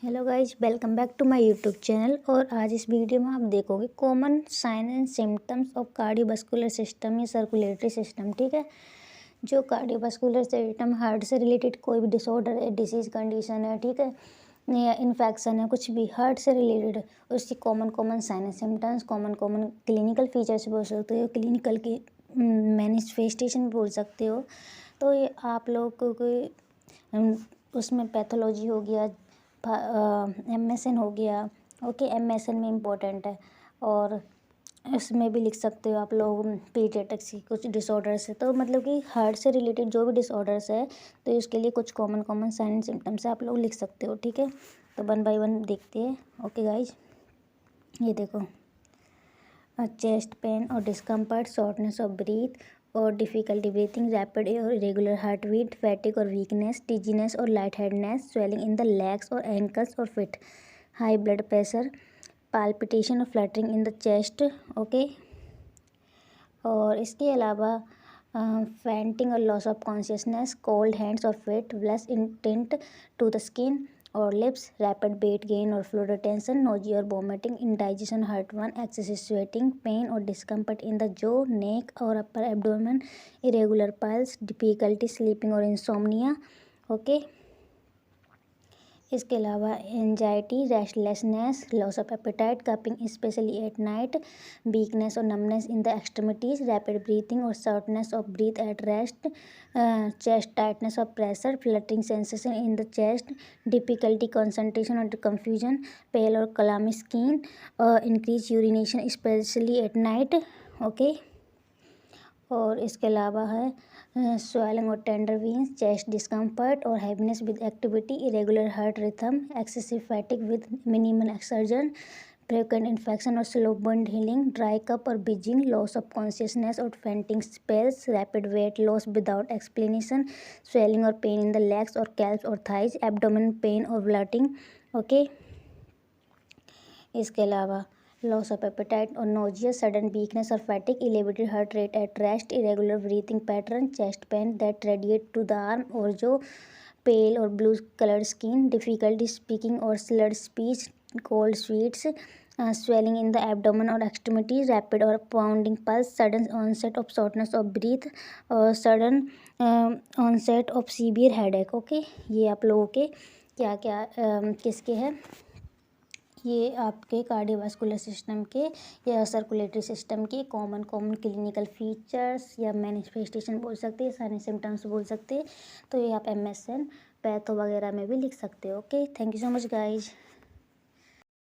Hello guys, welcome back to my YouTube channel. और आज इस वीडियो में आप देखोगे common sign and symptoms of cardiovascular system या सर्कुलेटरी सिस्टम। ठीक है, जो कार्डियोवास्कुलर सिस्टम हार्ट से रिलेटेड कोई भी डिसऑर्डर है, डिसीज कंडीशन है, ठीक है, या इन्फेक्शन है, कुछ भी हार्ट से रिलेटेड है, उसकी common sign and symptoms, common clinical features बोल सकते हो, क्लिनिकल की मैनिफेस्टेशन बोल सकते हो। तो ये आप लोग को कोई उसमें पैथोलॉजी हो गया, MSN हो गया। ओके, MSN में इम्पोर्टेंट है। और इसमें भी लिख सकते हो आप लोग पीडियाट्रिक्स की कुछ डिसऑर्डर्स है, तो मतलब कि हार्ट से रिलेटेड जो भी डिसऑर्डर्स है तो इसके लिए कुछ कॉमन साइन एंड सिम्टम्स आप लोग लिख सकते हो। ठीक है, तो वन बाय वन देखते हैं। ओके गाइज, ये देखो, चेस्ट पेन और डिस्कम्फर्ट, शॉर्टनेस ऑफ ब्रीथ और डिफ़िकल्टी ब्रीथिंग, रैपिड और इरेगुलर हार्ट बीट, फैटिक और वीकनेस, टिजीनेस और light headedness, swelling in the legs और एंकल्स और feet, high blood pressure, palpitation और fluttering in the chest. Okay, और इसके अलावा फेंटिंग और loss of consciousness, cold hands और feet, bluish tint to the skin और लिप्स, रैपिड वेट गेन और फ्लूइड रिटेंशन, नोजी और vomiting, indigestion, heartburn, excessive sweating, pain और discomfort in the jaw, neck और upper abdomen, irregular pulse, difficulty sleeping और insomnia. Okay, इसके अलावा anxiety, restlessness, loss of appetite, coughing especially at night, weakness और numbness in the extremities, rapid breathing और shortness of breath at rest, chest tightness of pressure, fluttering sensation in the chest, difficulty concentration और confusion, pale और clammy skin, increase urination especially at night. Okay, और इसके अलावा है swelling और tender veins, chest discomfort और heaviness with activity, irregular heart rhythm, excessive fatigue with minimal exertion, frequent infection और slow burn healing, dry cough और wheezing, loss of consciousness और fainting spells, rapid weight loss without explanation, swelling और pain in the legs और calves और thighs, abdomen pain और ब्लटिंग। Okay, इसके अलावा loss of appetite और नोजिया, सडन वीकनेस और fatigue, elevated heart rate at rest, irregular breathing pattern, chest pain that radiate to the arm और jaw, pale और blue colour skin, difficulty speaking और slurred speech, cold sweats, swelling in the abdomen और extremity, rapid और pounding pulse, sudden onset of shortness of breath और sudden onset of severe headache. Okay, ये आप लोगों के क्या क्या किसके हैं, ये आपके कार्डियोवास्कुलर सिस्टम के या सर्कुलेटरी सिस्टम के कॉमन क्लिनिकल फीचर्स या मैनिफेस्टेशन बोल सकते हैं, सारे सिम्टम्स बोल सकते हैं। तो ये आप MSN पैथो वगैरह में भी लिख सकते हो। Okay, thank you so much guys.